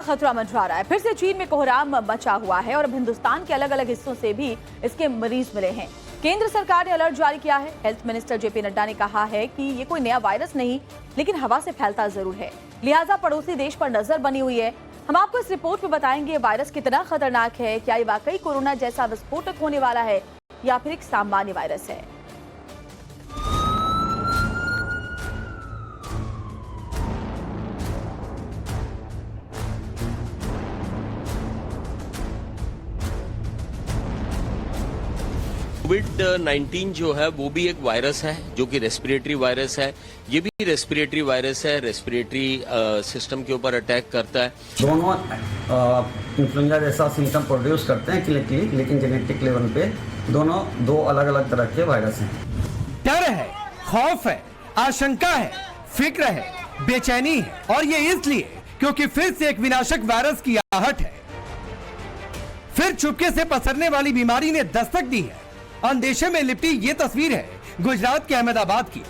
खतरा मंडरा रहा है। फिर से चीन में कोहराम मचा हुआ है और अब हिंदुस्तान के अलग अलग हिस्सों से भी इसके मरीज मिले हैं। केंद्र सरकार ने अलर्ट जारी किया है। हेल्थ मिनिस्टर जेपी नड्डा ने कहा है कि ये कोई नया वायरस नहीं, लेकिन हवा से फैलता जरूर है, लिहाजा पड़ोसी देश पर नजर बनी हुई है। हम आपको इस रिपोर्ट में बताएंगे ये वायरस कितना खतरनाक है, क्या ये वाकई कोरोना जैसा विस्फोटक होने वाला है या फिर एक सामान्य वायरस है। कोविड-19 जो है वो भी एक वायरस है जो कि रेस्पिरेटरी वायरस है। ये भी रेस्पिरेटरी वायरस है, रेस्पिरेटरी सिस्टम के ऊपर अटैक करता है। दोनों इन्फ्लुएंजा जैसा सिम्टम प्रोड्यूस करते हैं क्लिनिकली, लेकिन जेनेटिक लेवल पे दोनों दो अलग अलग तरह के वायरस हैं। डर है, खौफ है, आशंका है, फिक्र है, बेचैनी है, और ये इसलिए क्योंकि फिर से एक विनाशक वायरस की आहट है। फिर चुपके से पसरने वाली बीमारी ने दस्तक दी है। अंदेशे में लिपटी ये तस्वीर है गुजरात के अहमदाबाद की,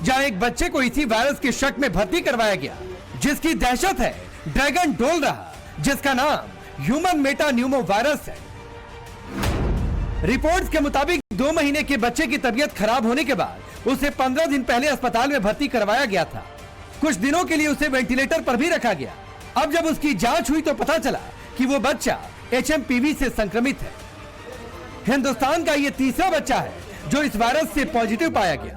जहां एक बच्चे को इसी वायरस के शक में भर्ती करवाया गया, जिसकी दहशत है ड्रैगन डोल रहा, जिसका नाम ह्यूमन मेटा न्यूमो वायरस है। रिपोर्ट्स के मुताबिक 2 महीने के बच्चे की तबीयत खराब होने के बाद उसे 15 दिन पहले अस्पताल में भर्ती करवाया गया था। कुछ दिनों के लिए उसे वेंटिलेटर पर भी रखा गया। अब जब उसकी जांच हुई तो पता चला कि वो बच्चा HMPV से संक्रमित है। हिंदुस्तान का ये तीसरा बच्चा है जो इस वायरस से पॉजिटिव पाया गया।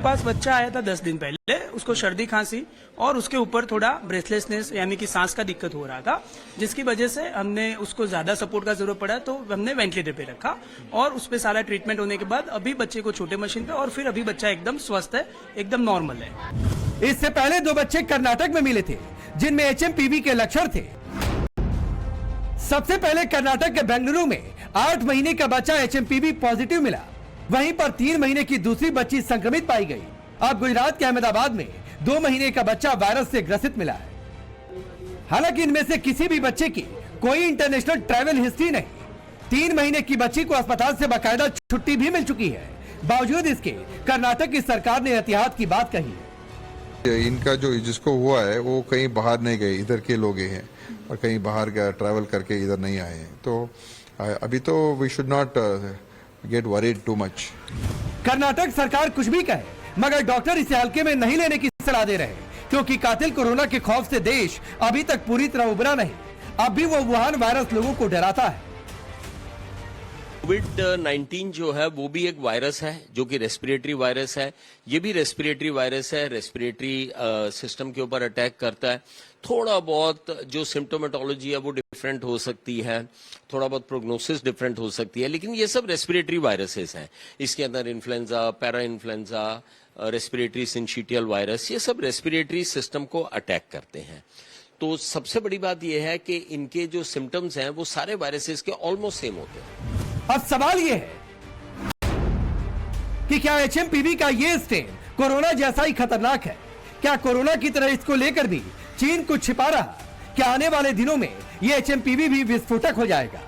पास बच्चा आया था 10 दिन पहले, उसको सर्दी खांसी और उसके ऊपर थोड़ा ब्रेथलेसनेस यानी कि सांस का दिक्कत हो रहा था, जिसकी वजह से हमने उसको ज्यादा सपोर्ट का जरूरत पड़ा तो हमने वेंटिलेटर पे रखा और उस पे सारा ट्रीटमेंट होने के बाद अभी बच्चे को छोटे मशीन पे और फिर अभी बच्चा एकदम स्वस्थ है, एकदम नॉर्मल है। इससे पहले 2 बच्चे कर्नाटक में मिले थे जिनमें HMPV के लक्षण थे। सबसे पहले कर्नाटक के बेंगलुरु में 8 महीने का बच्चा HMPV पॉजिटिव मिला, वहीं पर 3 महीने की दूसरी बच्ची संक्रमित पाई गई। अब गुजरात के अहमदाबाद में 2 महीने का बच्चा वायरस से ग्रसित मिला है। हालांकि इनमें से किसी भी बच्चे की कोई इंटरनेशनल ट्रैवल हिस्ट्री नहीं। 3 महीने की बच्ची को अस्पताल से बाकायदा छुट्टी भी मिल चुकी है। बावजूद इसके कर्नाटक की सरकार ने एहतियात की बात कही है। इनका जो जिसको हुआ है वो कहीं बाहर नहीं गए, इधर के लोग हैं और कहीं बाहर ट्रैवल करके इधर नहीं आए हैं, तो अभी तो we should not get worried too much. Karnataka सरकार कुछ भी कहे, मगर डॉक्टर इसे हल्के में नहीं लेने की सलाह दे रहे, क्योंकि कातिल कोरोना के खौफ से देश अभी तक पूरी तरह उबरा नहीं। अब भी वो वुहान वायरस लोगों को डराता है। कोविड-19 जो है वो भी एक वायरस है जो कि रेस्पिरेटरी वायरस है। ये भी रेस्पिरेटरी वायरस है, रेस्पिरेटरी सिस्टम के ऊपर अटैक करता है। थोड़ा बहुत जो सिम्टोमेटोलॉजी है वो डिफरेंट हो सकती है, थोड़ा बहुत प्रोग्नोसिस डिफरेंट हो सकती है, लेकिन ये सब रेस्पिरेटरी वायरसेस हैं। इसके अंदर influenza, parainfluenza, respiratory syncytial virus, ये सब रेस्पिरेटरी सिस्टम को अटैक करते हैं। तो सबसे बड़ी बात यह है कि इनके जो सिम्टम्स हैं वो सारे वायरसेस के ऑलमोस्ट सेम होते हैं। अब सवाल ये है कि क्या HMPV का ये स्ट्रेन कोरोना जैसा ही खतरनाक है? क्या कोरोना की तरह इसको लेकर भी चीन कुछ छिपा रहा? क्या आने वाले दिनों में ये HMPV भी विस्फोटक हो जाएगा?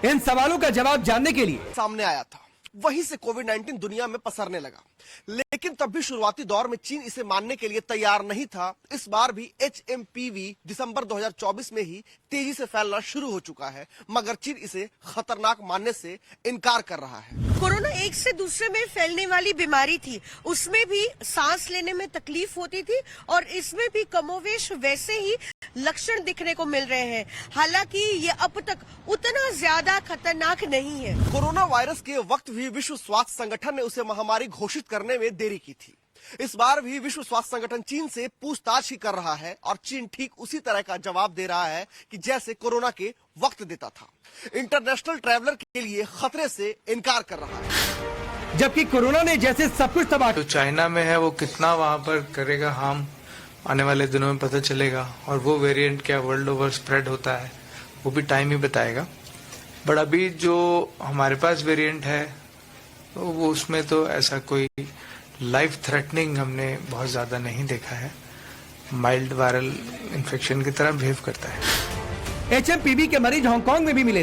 इन सवालों का जवाब जानने के लिए सामने आया था, वहीं से कोविड-19 दुनिया में पसरने लगा, लेकिन तब भी शुरुआती दौर में चीन इसे मानने के लिए तैयार नहीं था। इस बार भी HMPV दिसंबर 2024 में ही तेजी से फैलना शुरू हो चुका है, मगर चीन इसे खतरनाक मानने से इनकार कर रहा है। कोरोना एक से दूसरे में फैलने वाली बीमारी थी, उसमें भी सांस लेने में तकलीफ होती थी और इसमें भी कमोवेश वैसे ही लक्षण दिखने को मिल रहे हैं। हालांकि ये अब तक उतना ज्यादा खतरनाक नहीं है। कोरोना वायरस के वक्त भी विश्व स्वास्थ्य संगठन ने उसे महामारी घोषित करने में देरी की थी। इस बार भी विश्व स्वास्थ्य संगठन चीन से पूछताछ ही कर रहा है और चीन ठीक उसी तरह का जवाब दे रहा है कि जैसे कोरोना के वक्त देता था। इंटरनेशनल ट्रैवलर के लिए खतरे से इनकार कर रहा है। जबकि कोरोना ने जैसे सब कुछ तबाह, तो चाइना में है, वो कितना वहां पर करेगा हार्म आने वाले दिनों में पता चलेगा, और वो वेरिएंट क्या वर्ल्ड ओवर स्प्रेड होता है वो भी टाइम ही बताएगा। बट अभी जो हमारे पास वेरिएंट है तो वो उसमें तो ऐसा कोई लाइफ थ्रेटनिंग हमने बहुत ज्यादा नहीं देखा है। माइल्ड वायरल इन्फेक्शन की तरह बिहेव करता है। HMPV के मरीज हांगकांग में भी मिले थे।